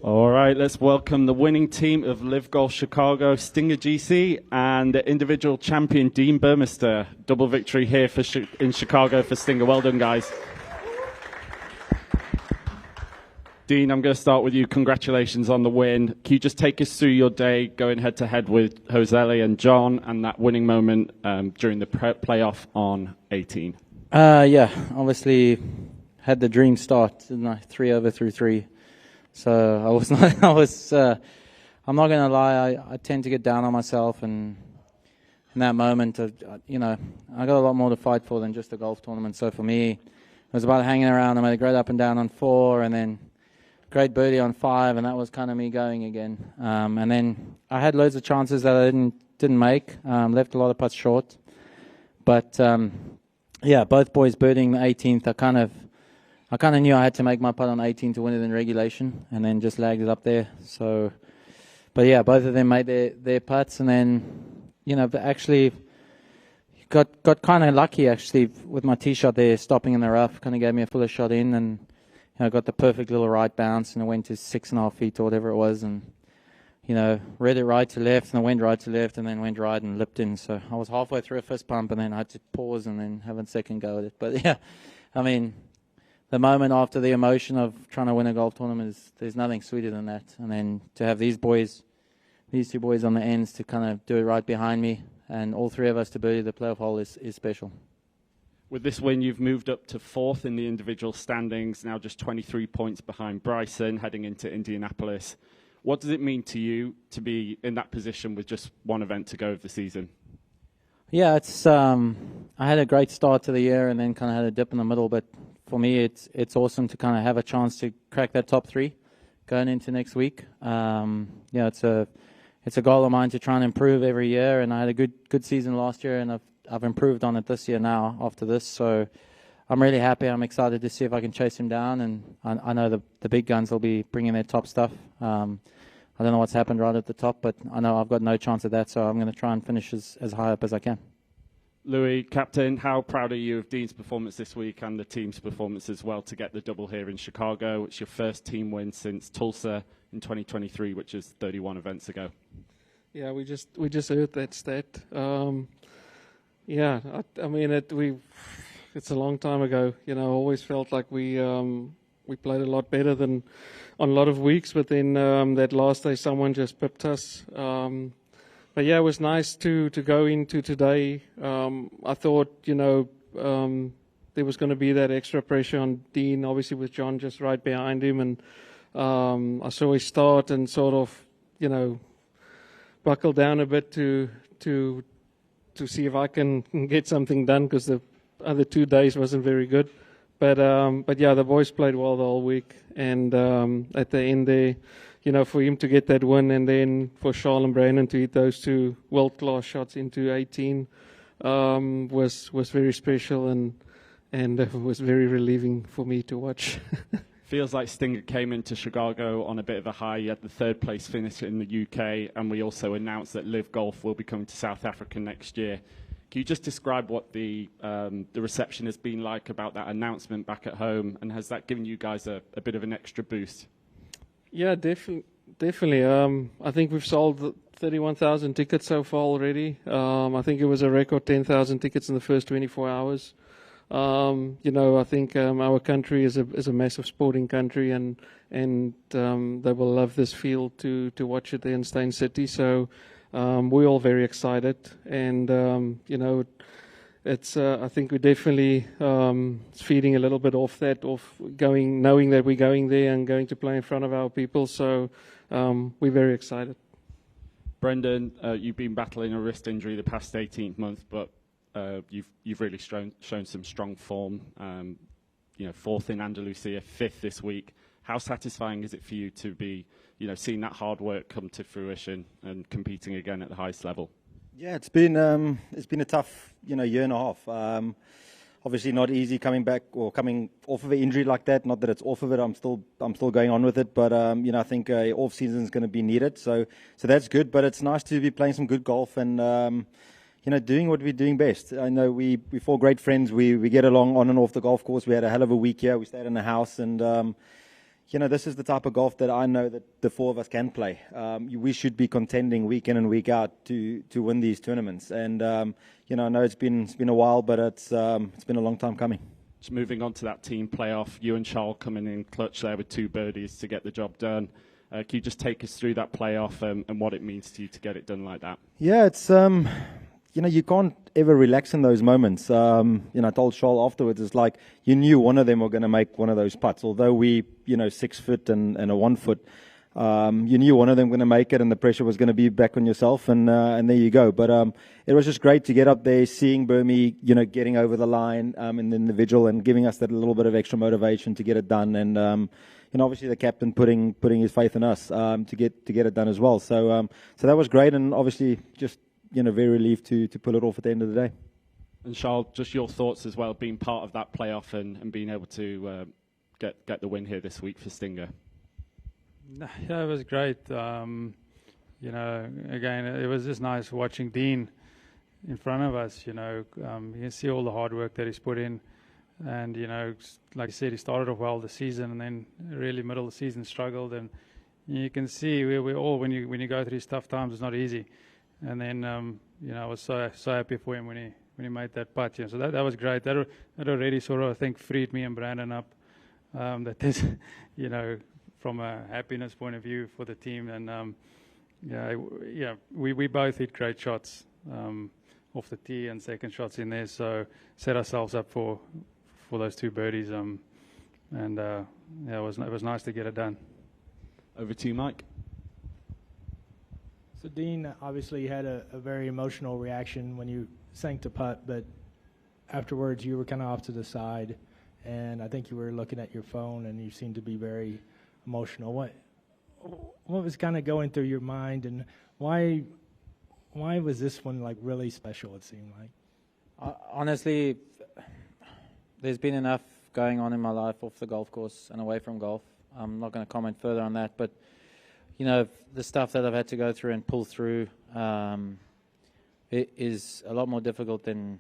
All right, let's welcome the winning team of LIV Golf Chicago, Stinger GC, and the individual champion, Dean Burmester. Double victory here in Chicago for Stinger. Well done, guys. Dean, I'm going to start with you. Congratulations on the win. Can you just take us through your day going head-to-head with Josele and John and that winning moment during the playoff on 18? Yeah, obviously had the dream start, didn't I? 3 over through 3. So I'm not going to lie, I tend to get down on myself, and in that moment, I got a lot more to fight for than just a golf tournament. So for me, it was about hanging around. I made a great up and down on 4, and then great birdie on 5, and that was kind of me going again. And then I had loads of chances that I didn't make, left a lot of putts short. But yeah, both boys birdieing the 18th, I kind of knew I had to make my putt on 18 to win it in regulation, and then just lagged it up there. So, but yeah, both of them made their putts, and then, actually got kind of lucky actually with my tee shot there, stopping in the rough. Kind of gave me a fuller shot in, and got the perfect little right bounce, and it went to 6.5 feet or whatever it was, and read it right to left, and I went right to left, and then went right and lipped in. So I was halfway through a fist pump, and then I had to pause and then have a second go at it. But yeah, I mean, the moment after the emotion of trying to win a golf tournament there's nothing sweeter than that. And then to have these two boys on the ends to kind of do it right behind me, and all 3 of us to birdie the playoff hole is special. With this win, you've moved up to 4th in the individual standings, now just 23 points behind Bryson, heading into Indianapolis. What does it mean to you to be in that position with just one event to go of the season? Yeah, it's I had a great start to the year and then kind of had a dip in the middle, but for me, it's awesome to kind of have a chance to crack that top 3 going into next week. It's a goal of mine to try and improve every year, and I had a good season last year, and I've improved on it this year now after this. So I'm really happy. I'm excited to see if I can chase him down, and I know the big guns will be bringing their top stuff. I don't know what's happened right at the top, but I know I've got no chance of that, so I'm going to try and finish as high up as I can. Louis, captain, how proud are you of Dean's performance this week and the team's performance as well to get the double here in Chicago? It's your first team win since Tulsa in 2023, which is 31 events ago. Yeah, we just heard that stat. Yeah, I mean it's a long time ago. I always felt like we played a lot better than on a lot of weeks, but then that last day someone just pipped us. But yeah, it was nice to go into today. I thought, there was going to be that extra pressure on Dean, obviously with John just right behind him. And I saw his start and sort of, buckle down a bit to see if I can get something done, because the other 2 days wasn't very good. But yeah, the boys played well the whole week. And at the end there, for him to get that win, and then for Charl and Branden to hit those 2 world-class shots into 18 was very special, and it was very relieving for me to watch. Feels like Stinger came into Chicago on a bit of a high. You had the 3rd place finish in the UK, and we also announced that LIV Golf will be coming to South Africa next year. Can you just describe what the reception has been like about that announcement back at home, and has that given you guys a bit of an extra boost? Yeah, definitely. I think we've sold 31,000 tickets so far already. I think it was a record 10,000 tickets in the first 24 hours. I think our country is a massive sporting country, and they will love this field to watch it there in Steyn City. So we're all very excited, and it's I think we're definitely feeding a little bit off that, knowing that we're going there and going to play in front of our people. So we're very excited. Branden, you've been battling a wrist injury the past 18 months, but you've really shown some strong form. 4th in Andalusia, 5th this week. How satisfying is it for you to be, seeing that hard work come to fruition and competing again at the highest level? Yeah, it's been a tough, year and a half. Obviously not easy coming back or coming off of an injury like that. Not that it's off of it. I'm still going on with it. But I think off season is going to be needed. So that's good. But it's nice to be playing some good golf and doing what we're doing best. I know we're 4 great friends. We get along on and off the golf course. We had a hell of a week here. We stayed in the house, and this is the type of golf that I know that the four of us can play. We should be contending week in and week out to win these tournaments. And I know it's been a while, but it's been a long time coming. Just moving on to that team playoff, you and Charl coming in clutch there with 2 birdies to get the job done. Can you just take us through that playoff and what it means to you to get it done like that? Yeah, it's you can't ever relax in those moments. I told Charl afterwards, it's like you knew one of them were going to make one of those putts. Although we, 6 foot and a 1 foot, you knew one of them going to make it, and the pressure was going to be back on yourself, and there you go. But it was just great to get up there, seeing Burmie, getting over the line in the individual and giving us that little bit of extra motivation to get it done, and obviously the captain putting his faith in us to get it done as well. So that was great, and obviously just very relieved to pull it off at the end of the day. And Charl, just your thoughts as well, being part of that playoff and being able to get the win here this week for Stinger. Yeah, it was great. Again, it was just nice watching Dean in front of us. You can see all the hard work that he's put in. And, like I said, he started off well the season, and then really middle of the season struggled. And you can see we all, when you go through these tough times, it's not easy. And then, I was so happy for him when he made that putt. So that was great. That already sort of, I think, freed me and Branden up. That there's, from a happiness point of view for the team. And, we both hit great shots off the tee and second shots in there. So set ourselves up for those 2 birdies. It was nice to get it done. Over to you, Mike. So Dean, obviously you had a very emotional reaction when you sank the putt, but afterwards you were kind of off to the side, and I think you were looking at your phone, and you seemed to be very emotional. What was kind of going through your mind, and why was this one like really special? It seemed like. Honestly, there's been enough going on in my life off the golf course and away from golf. I'm not going to comment further on that, but the stuff that I've had to go through and pull through, it is a lot more difficult than,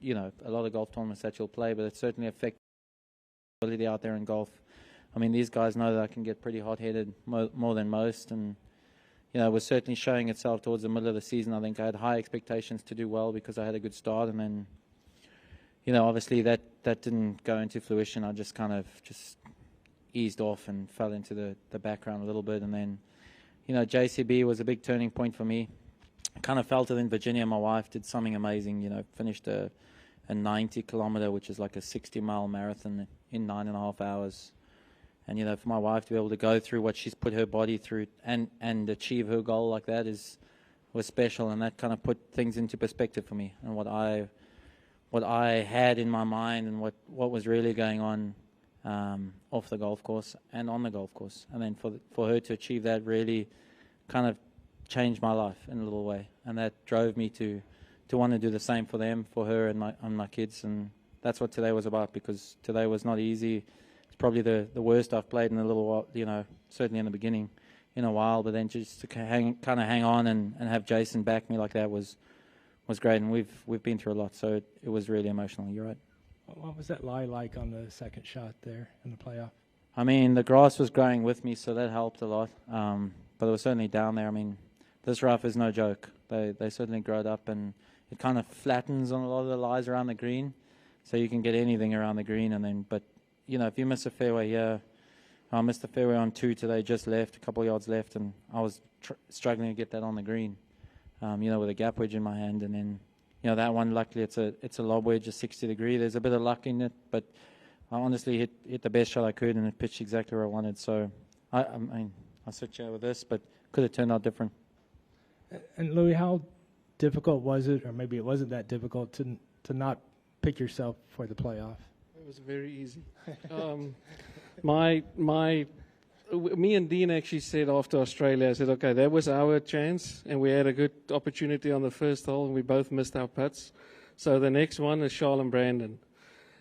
a lot of golf tournaments that you'll play, but it certainly affects the ability out there in golf. I mean, these guys know that I can get pretty hot-headed more than most, and, it was certainly showing itself towards the middle of the season. I think I had high expectations to do well because I had a good start, and then, obviously that didn't go into fruition. I just kind of eased off and fell into the background a little bit. And then, JCB was a big turning point for me. I kind of felt it in Virginia. My wife did something amazing, finished a 90-kilometer, which is like a 60-mile marathon in 9.5 hours. And, for my wife to be able to go through what she's put her body through and achieve her goal like that was special. And that kind of put things into perspective for me and what I had in my mind and what was really going on off the golf course and on the golf course. And then for her to achieve that really kind of changed my life in a little way. And that drove me to want to do the same for them, for her and my kids. And that's what today was about, because today was not easy. It's probably the worst I've played in a little while, certainly in the beginning in a while. But then just to hang on and have Jason back me like that was great. And we've been through a lot, so it was really emotional. You're right. What was that lie like on the second shot there in the playoff? I mean, the grass was growing with me, so that helped a lot. But it was certainly down there. I mean, this rough is no joke. They certainly growed up, and it kind of flattens on a lot of the lies around the green, so you can get anything around the green. But if you miss a fairway here, I missed the fairway on 2 today, just left, a couple of yards left, and I was struggling to get that on the green, with a gap wedge in my hand, and then. That one, luckily, it's a lob wedge, a 60-degree. There's a bit of luck in it, but I honestly hit the best shot I could, and it pitched exactly where I wanted. So, I sit here with this, but could have turned out different. And Louis, how difficult was it, or maybe it wasn't that difficult, to not pick yourself for the playoff? It was very easy. Me and Dean actually said after Australia, I said, okay, that was our chance, and we had a good opportunity on the first hole, and we both missed our putts. So the next one is Charl and Branden.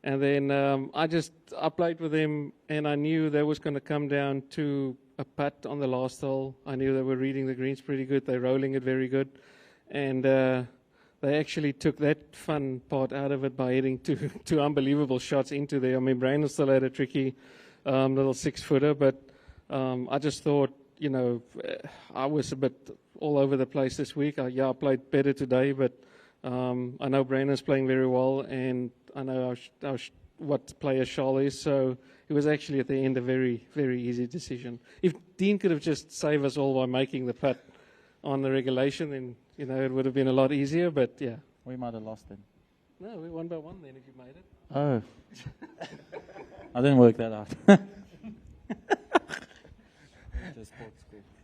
And then I played with them, and I knew that was going to come down to a putt on the last hole. I knew they were reading the greens pretty good. They're rolling it very good. And they actually took that fun part out of it by hitting two unbelievable shots into there. I mean, Branden still had a tricky little 6-footer. But I just thought, I was a bit all over the place this week. I played better today, but I know Brandon's playing very well, and I know what player Charl is. So it was actually at the end a very, very easy decision. If Dean could have just saved us all by making the putt on the regulation, then it would have been a lot easier. But yeah, We might have lost then. no, we 1 by 1 then if you made it. Oh. I didn't work that out.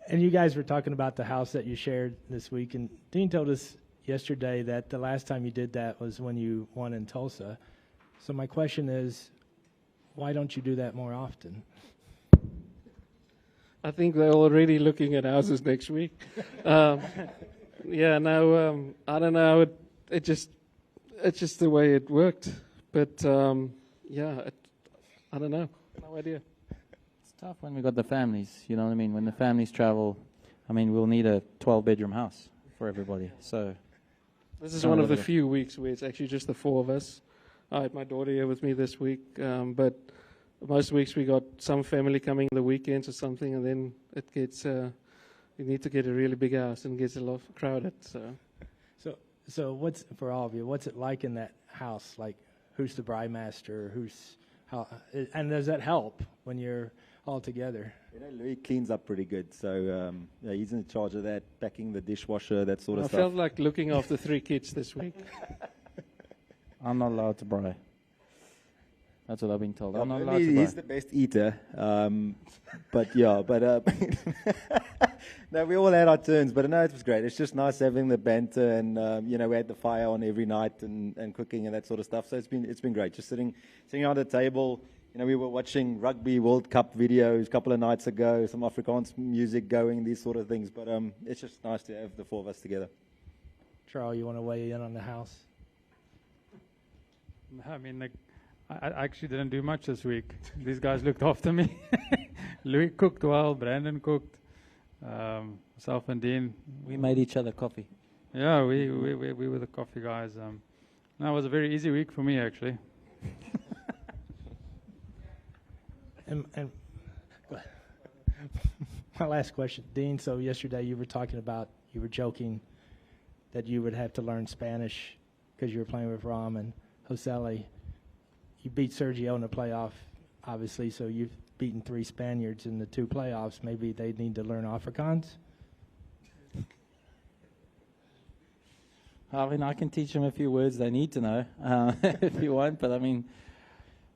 And you guys were talking about the house that you shared this week, and Dean told us yesterday that the last time you did that was when you won in Tulsa. So my question is, why don't you do that more often? I think they're already looking at houses next week. I don't know. It's just the way it worked. But I don't know. No idea. It's tough when we got the families, you know what I mean? When the families travel, we'll need a 12-bedroom house for everybody. So this is one of the few weeks where it's actually just the 4 of us. I had my daughter here with me this week, but most weeks we got some family coming the weekends or something, and then it gets you need to get a really big house and it gets a lot crowded. So what's, for all of you, what's it like in that house? Like, who's the Burmeister? And does that help when you're all together? Louis cleans up pretty good, so he's in charge of that, packing the dishwasher, that sort of stuff. I felt like looking after 3 kids this week. I'm not allowed to braai. That's what I've been told. I'm not allowed to He's braai. the best eater, no, we all had our turns, but no, it was great. It's just nice having the banter, and we had the fire on every night and cooking and that sort of stuff. So it's been great. Just sitting around the table. We were watching Rugby World Cup videos a couple of nights ago, some Afrikaans music going, these sort of things. But it's just nice to have the 4 of us together. Charl, you want to weigh in on the house? I actually didn't do much this week. These guys looked after me. Louis cooked well, Branden cooked, myself and Dean. We made each other coffee. Yeah, we were the coffee guys. No, it was a very easy week for me, actually. And my last question, Dean. So yesterday you were joking that you would have to learn Spanish because you were playing with Ram and Josele. You beat Sergio in the playoff, obviously, so you've beaten 3 Spaniards in the 2 playoffs. Maybe they need to learn Afrikaans? I can teach them a few words they need to know if you want, but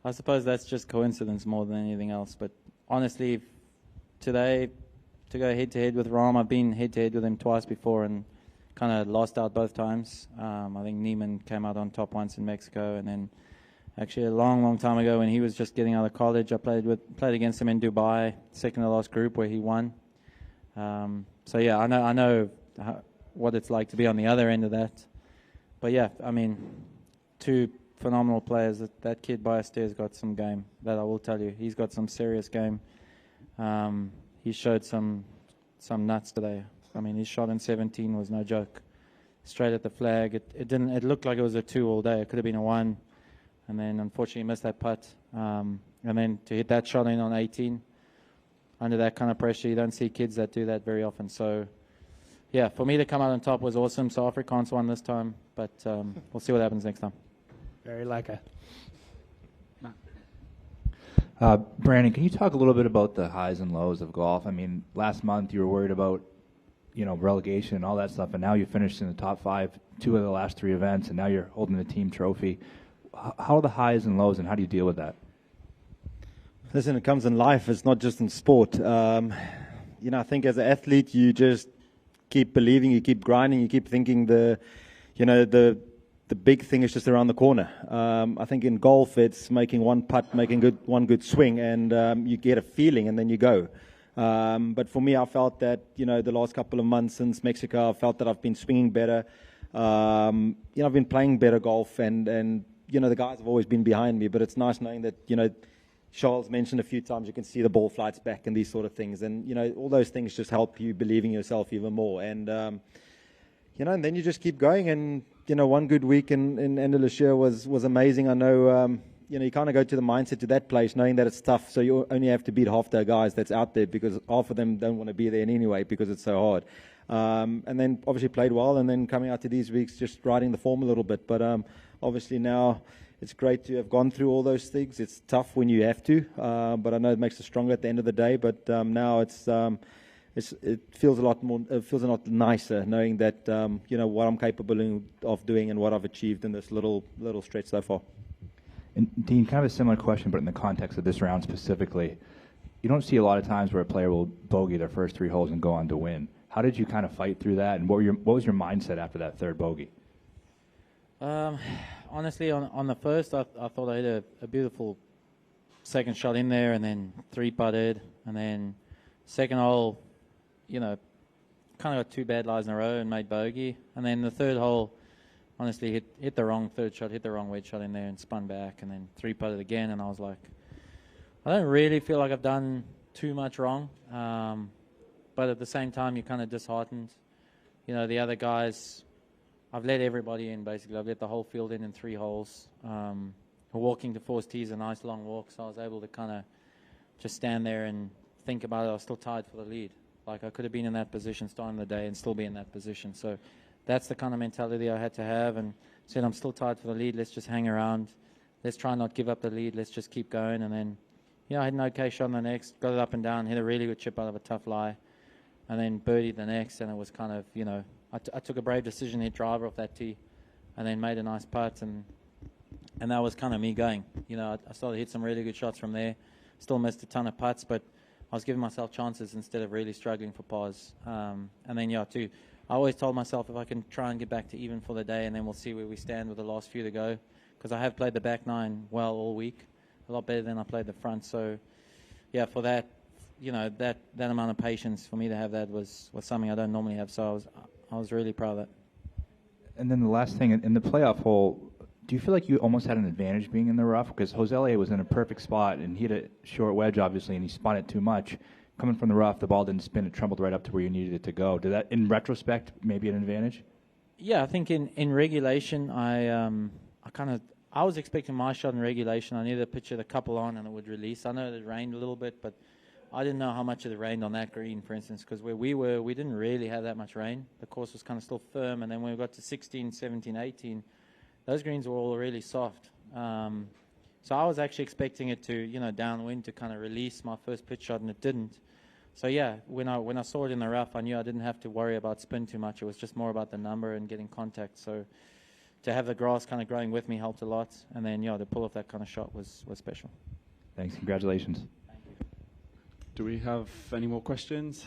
I suppose that's just coincidence more than anything else. But honestly, today, to go head-to-head with Ram, I've been head-to-head with him twice before and kind of lost out both times. I think Neiman came out on top once in Mexico, and then actually a long, long time ago when he was just getting out of college, I played against him in Dubai, second to last group where he won. So yeah, I know what it's like to be on the other end of that. But yeah, 2 phenomenal players. That kid Ballesteros got some game. That I will tell you, he's got some serious game. He showed some nuts today. His shot in 17 was no joke. Straight at the flag. It looked like it was a 2 all day. It could have been a 1. And then unfortunately missed that putt. And then to hit that shot in on 18, under that kind of pressure, you don't see kids that do that very often. So, yeah, for me to come out on top was awesome. So Afrikaans won this time, but we'll see what happens next time. Very lekker. Branden, can you talk a little bit about the highs and lows of golf? Last month you were worried about, relegation and all that stuff, and now you finished in the top 5, 2 of the last 3 events, and now you're holding the team trophy. How are the highs and lows, and how do you deal with that? Listen, it comes in life. It's not just in sport. I think as an athlete, you just keep believing, you keep grinding, you keep thinking the big thing is just around the corner. I think in golf, it's making one putt, making one good swing, and you get a feeling, and then you go. But for me, I felt that the last couple of months since Mexico, I felt that I've been swinging better. I've been playing better golf, and the guys have always been behind me, but it's nice knowing that, Charles mentioned a few times, you can see the ball flights back and these sort of things. And, all those things just help you believe in yourself even more. And, and then you just keep going. And, one good week in Andalusia was amazing. I know you kind of go to the mindset to that place knowing that it's tough, so you only have to beat half the guys that's out there because half of them don't want to be there anyway because it's so hard. And then obviously played well, and then coming out to these weeks just riding the form a little bit. But obviously now it's great to have gone through all those things. It's tough when you have to, but I know it makes us stronger at the end of the day. But now it feels a lot more. It feels a lot nicer knowing that what I'm capable of doing and what I've achieved in this little stretch so far. And Dean, kind of a similar question, but in the context of this round specifically, you don't see a lot of times where a player will bogey their first 3 holes and go on to win. How did you kind of fight through that, and what was your mindset after that third bogey? Honestly, on the first, I thought I hit a beautiful second shot in there, and then 3-putted, and then second hole, kind of got 2 bad lies in a row and made bogey, and then the third hole, honestly, hit the wrong third shot, hit the wrong wedge shot in there, and spun back, and then 3-putted again, and I was like, I don't really feel like I've done too much wrong, but at the same time, you're kind of disheartened. The other guys, I've let everybody in, basically. I've let the whole field in 3 holes. Walking to Force Tee is a nice long walk, so I was able to kind of just stand there and think about it. I was still tied for the lead. Like, I could have been in that position starting the day and still be in that position. So that's the kind of mentality I had to have, and said, I'm still tied for the lead. Let's just hang around. Let's try not give up the lead. Let's just keep going. And then, I had an okay shot on the next, got it up and down, hit a really good chip out of a tough lie, and then birdied the next, and it was kind of, I took a brave decision, hit driver off that tee, and then made a nice putt, and that was kind of me going. I started to hit some really good shots from there. Still missed a ton of putts, but I was giving myself chances instead of really struggling for pars. And then, I always told myself if I can try and get back to even for the day, and then we'll see where we stand with the last few to go, because I have played the back 9 well all week, a lot better than I played the front. So, for that, that amount of patience for me to have that was something I don't normally have. So I was really proud of that. And then the last thing, in the playoff hole, do you feel like you almost had an advantage being in the rough? Because Jose was in a perfect spot, and he had a short wedge, obviously, and he spun it too much. Coming from the rough, the ball didn't spin. It trembled right up to where you needed it to go. Did that, in retrospect, maybe an advantage? Yeah, I think in regulation, I was expecting my shot in regulation. I knew the pitch had a couple on and it would release. I know it rained a little bit, but I didn't know how much it rained on that green, for instance, because where we were, we didn't really have that much rain. The course was kind of still firm, and then when we got to 16, 17, 18, those greens were all really soft. So I was actually expecting it to, downwind to kind of release my first pitch shot, and it didn't. So when I saw it in the rough, I knew I didn't have to worry about spin too much. It was just more about the number and getting contact. So to have the grass kind of growing with me helped a lot, and then to pull off that kind of shot was special. Thanks. Congratulations. Do we have any more questions?